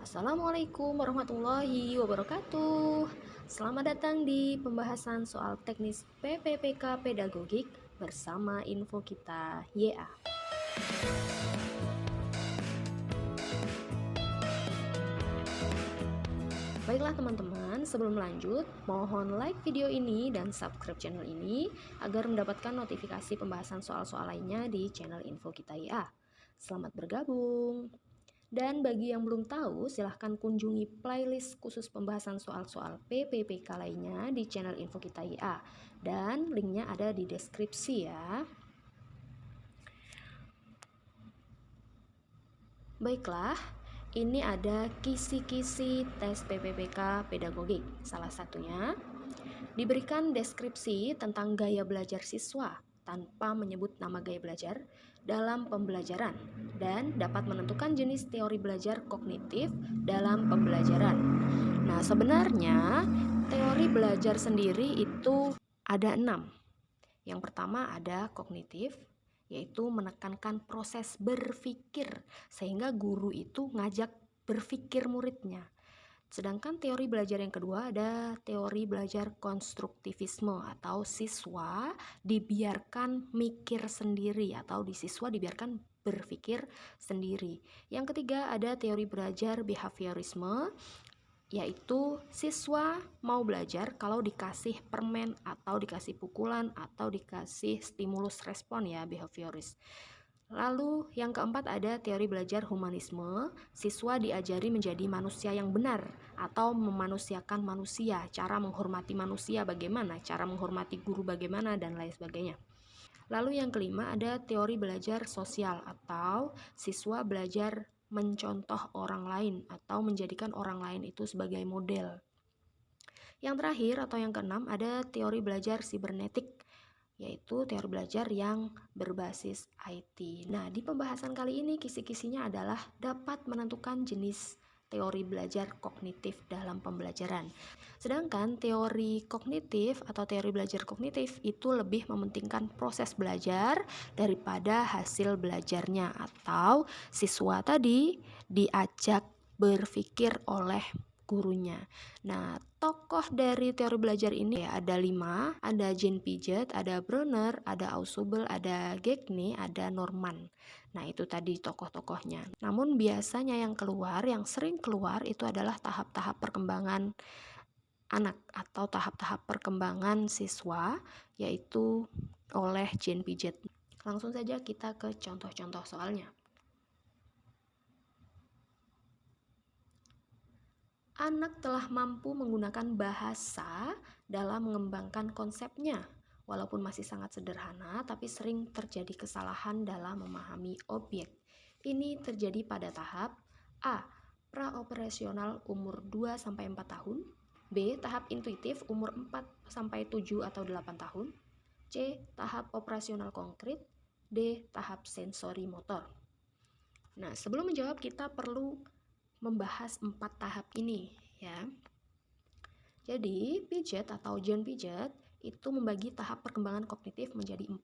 Assalamualaikum warahmatullahi wabarakatuh. Selamat datang di pembahasan soal teknis PPPK Pedagogik bersama info kita YA. Baiklah teman-teman, sebelum lanjut, mohon like video ini dan subscribe channel ini agar mendapatkan notifikasi pembahasan soal-soal lainnya di channel info kita YA. Selamat bergabung. Dan bagi yang belum tahu, silahkan kunjungi playlist khusus pembahasan soal-soal PPPK lainnya di channel Info Kita IA. Dan linknya ada di deskripsi ya. Baiklah, ini ada kisi-kisi tes PPPK pedagogik. Salah satunya, diberikan deskripsi tentang gaya belajar siswa tanpa menyebut nama gaya belajar dalam pembelajaran dan dapat menentukan jenis teori belajar kognitif dalam pembelajaran. Nah, sebenarnya teori belajar sendiri itu ada 6. Yang pertama ada kognitif, yaitu menekankan proses berpikir sehingga guru itu ngajak berpikir muridnya. Sedangkan teori belajar yang kedua ada teori belajar konstruktivisme atau siswa dibiarkan mikir sendiri atau siswa dibiarkan berpikir sendiri. Yang ketiga ada teori belajar behaviorisme, yaitu siswa mau belajar kalau dikasih permen atau dikasih pukulan atau dikasih stimulus respon ya, behavioris. Lalu yang keempat ada teori belajar humanisme, siswa diajari menjadi manusia yang benar atau memanusiakan manusia, cara menghormati manusia bagaimana, cara menghormati guru bagaimana, dan lain sebagainya. Lalu yang kelima ada teori belajar sosial atau siswa belajar mencontoh orang lain atau menjadikan orang lain itu sebagai model. Yang terakhir atau yang keenam ada teori belajar sibernetik, yaitu teori belajar yang berbasis IT. Nah, di pembahasan kali ini kisi-kisinya adalah dapat menentukan jenis teori belajar kognitif dalam pembelajaran. Sedangkan teori kognitif atau teori belajar kognitif itu lebih mementingkan proses belajar daripada hasil belajarnya, atau siswa tadi diajak berpikir oleh gurunya. Nah, tokoh dari teori belajar ini ada 5, ada Jean Piaget, ada Bronner, ada Ausubel, ada Gagne, ada Norman. Nah, itu tadi tokoh-tokohnya. Namun biasanya yang sering keluar itu adalah tahap-tahap perkembangan anak atau tahap-tahap perkembangan siswa, yaitu oleh Jean Piaget. Langsung saja kita ke contoh-contoh soalnya. Anak telah mampu menggunakan bahasa dalam mengembangkan konsepnya. Walaupun masih sangat sederhana, tapi sering terjadi kesalahan dalam memahami objek. Ini terjadi pada tahap A. Praoperasional umur 2-4 tahun. B. Tahap intuitif umur 4-7 atau 8 tahun. C. Tahap operasional konkret. D. Tahap sensori motor. Nah, sebelum menjawab kita perlu membahas 4 tahap ini ya. Jadi Piaget atau Jean Piaget itu membagi tahap perkembangan kognitif menjadi 4.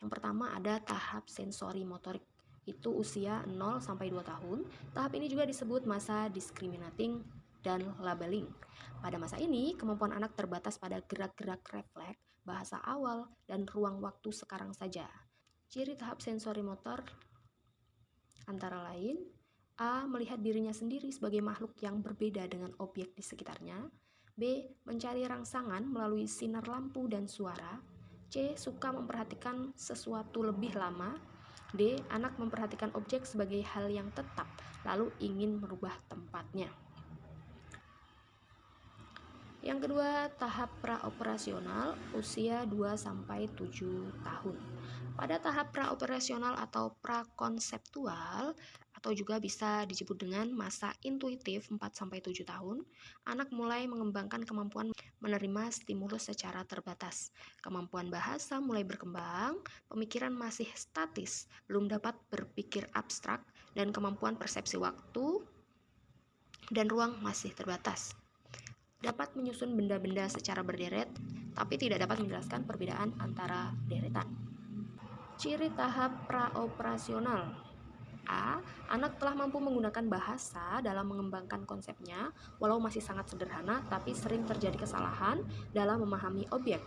Yang pertama ada tahap sensori motorik, itu usia 0-2 tahun. Tahap ini juga disebut masa discriminating dan labeling. Pada masa ini kemampuan anak terbatas pada gerak-gerak refleks, bahasa awal, dan ruang waktu sekarang saja. Ciri tahap sensori motor antara lain A. Melihat dirinya sendiri sebagai makhluk yang berbeda dengan objek di sekitarnya. B. Mencari rangsangan melalui sinar lampu dan suara. C. Suka memperhatikan sesuatu lebih lama. D. Anak memperhatikan objek sebagai hal yang tetap, lalu ingin merubah tempatnya. Yang kedua, tahap praoperasional usia 2-7 tahun. Pada tahap praoperasional atau prakonseptual atau juga bisa disebut dengan masa intuitif 4-7 tahun, anak mulai mengembangkan kemampuan menerima stimulus secara terbatas. Kemampuan bahasa mulai berkembang, pemikiran masih statis, belum dapat berpikir abstrak, dan kemampuan persepsi waktu dan ruang masih terbatas. Dapat menyusun benda-benda secara berderet, tapi tidak dapat menjelaskan perbedaan antara deretan. Ciri tahap praoperasional A. Anak telah mampu menggunakan bahasa dalam mengembangkan konsepnya, walau masih sangat sederhana, tapi sering terjadi kesalahan dalam memahami objek.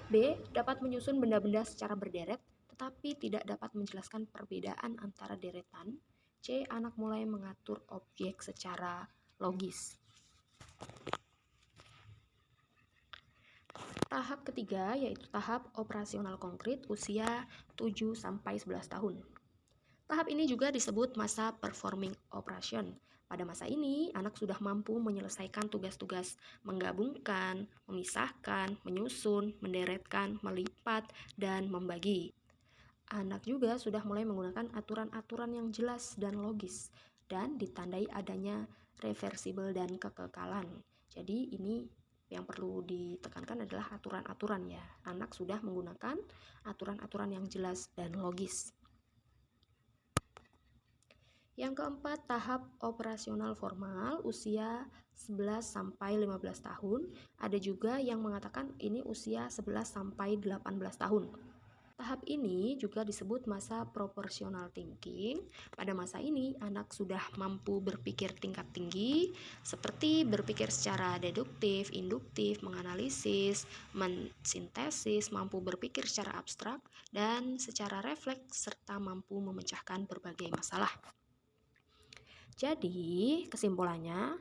B. Dapat menyusun benda-benda secara berderet, tetapi tidak dapat menjelaskan perbedaan antara deretan. C. Anak mulai mengatur objek secara logis. Tahap ketiga yaitu tahap operasional konkret usia 7-11 tahun. Tahap ini juga disebut masa performing operation. Pada masa ini, anak sudah mampu menyelesaikan tugas-tugas menggabungkan, memisahkan, menyusun, menderetkan, melipat, dan membagi. Anak juga sudah mulai menggunakan aturan-aturan yang jelas dan logis, dan ditandai adanya reversibel dan kekekalan. Jadi ini yang perlu ditekankan adalah aturan-aturan ya. Anak sudah menggunakan aturan-aturan yang jelas dan logis. Yang keempat, tahap operasional formal usia 11-15 tahun. Ada juga yang mengatakan ini usia 11-18 tahun. Tahap ini juga disebut masa proportional thinking. Pada masa ini, anak sudah mampu berpikir tingkat tinggi, seperti berpikir secara deduktif, induktif, menganalisis, mensintesis, mampu berpikir secara abstrak, dan secara refleks, serta mampu memecahkan berbagai masalah. Jadi, kesimpulannya,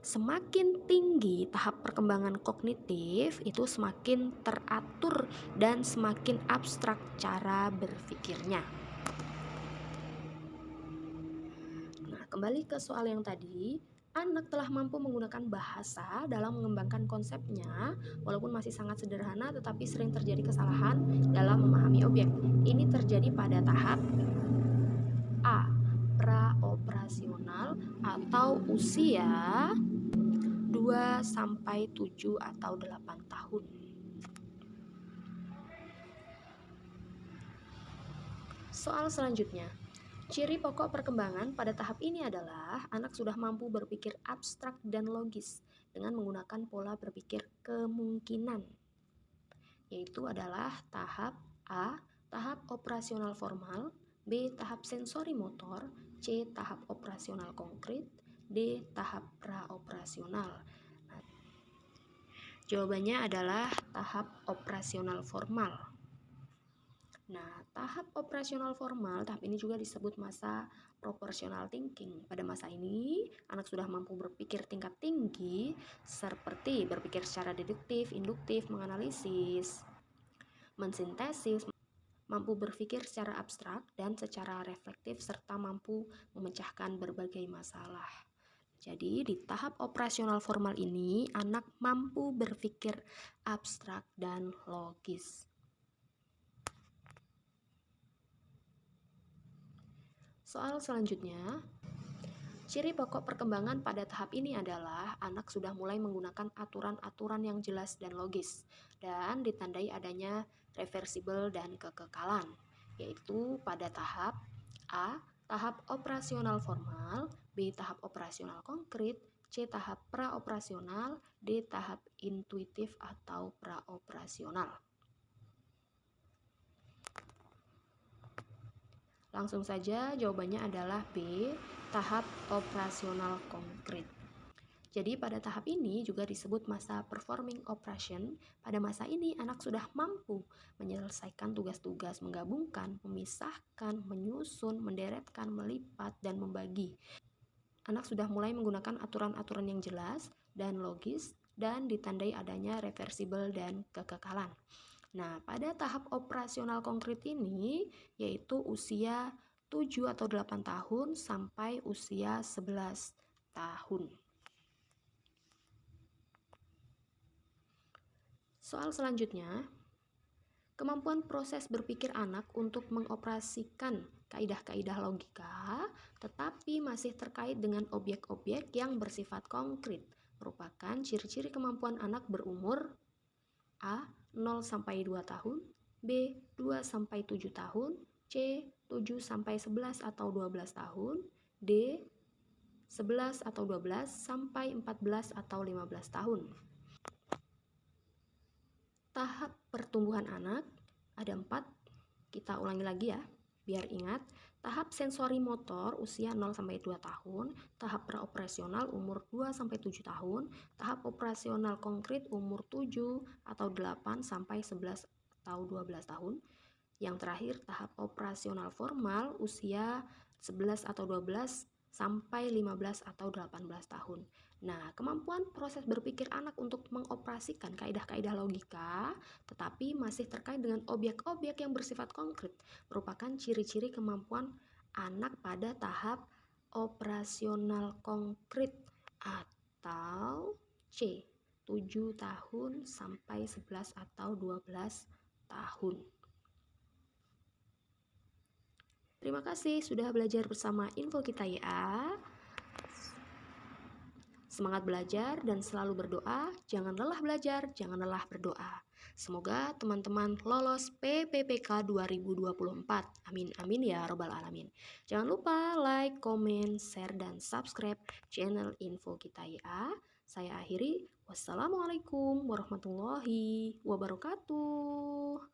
semakin tinggi tahap perkembangan kognitif, itu semakin teratur dan semakin abstrak cara berpikirnya. Nah, kembali ke soal yang tadi, anak telah mampu menggunakan bahasa dalam mengembangkan konsepnya, walaupun masih sangat sederhana tetapi sering terjadi kesalahan dalam memahami objek. Ini terjadi pada tahap A. Praoperasional atau usia 2-7 atau 8 tahun. Soal selanjutnya. Ciri pokok perkembangan pada tahap ini adalah anak sudah mampu berpikir abstrak dan logis dengan menggunakan pola berpikir kemungkinan, yaitu adalah tahap A. Tahap operasional formal, B. Tahap sensori motor, C. Tahap operasional konkret, D. Tahap praoperasional. Nah, jawabannya adalah tahap operasional formal. Nah, tahap operasional formal, tahap ini juga disebut masa proportional thinking. Pada masa ini, anak sudah mampu berpikir tingkat tinggi, seperti berpikir secara deduktif, induktif, menganalisis, mensintesis, mampu berpikir secara abstrak dan secara reflektif, serta mampu memecahkan berbagai masalah. Jadi, di tahap operasional formal ini, anak mampu berpikir abstrak dan logis. Soal selanjutnya, ciri pokok perkembangan pada tahap ini adalah anak sudah mulai menggunakan aturan-aturan yang jelas dan logis, dan ditandai adanya reversibel dan kekekalan, yaitu pada tahap A. Tahap operasional formal, B. Tahap operasional konkret, C. Tahap praoperasional, D. Tahap intuitif atau praoperasional. Langsung saja jawabannya adalah B. Tahap operasional konkret. Jadi pada tahap ini juga disebut masa performing operation. Pada masa ini anak sudah mampu menyelesaikan tugas-tugas menggabungkan, memisahkan, menyusun, menderetkan, melipat, dan membagi. Anak sudah mulai menggunakan aturan-aturan yang jelas dan logis dan ditandai adanya reversibel dan kekekalan. Nah, pada tahap operasional konkret ini yaitu usia 7 atau 8 tahun sampai usia 11 tahun. Soal selanjutnya, kemampuan proses berpikir anak untuk mengoperasikan kaidah-kaidah logika tetapi masih terkait dengan objek-objek yang bersifat konkret merupakan ciri-ciri kemampuan anak berumur A. 0-2 tahun, B. 2-7 tahun, C. 7-11 atau 12 tahun, D. 11 atau 12 sampai 14 atau 15 tahun. Tahap pertumbuhan anak ada 4. Kita ulangi lagi ya, biar ingat. Tahap sensori motor usia 0-2 tahun, tahap praoperasional umur 2-7 tahun, tahap operasional konkret umur 7 atau 8-11 atau 12 tahun. Yang terakhir, tahap operasional formal usia 11 atau 12 sampai 15 atau 18 tahun. Nah, kemampuan proses berpikir anak untuk mengoperasikan kaidah-kaidah logika, tetapi masih terkait dengan objek-objek yang bersifat konkret, merupakan ciri-ciri kemampuan anak pada tahap operasional konkret atau C, 7 tahun sampai 11 atau 12 tahun. Terima kasih sudah belajar bersama Info Kita ya. Semangat belajar dan selalu berdoa, jangan lelah belajar, jangan lelah berdoa. Semoga teman-teman lolos PPPK 2024. Amin amin ya robbal alamin. Jangan lupa like, komen, share, dan subscribe channel Info Kita ya. Saya akhiri. Wassalamualaikum warahmatullahi wabarakatuh.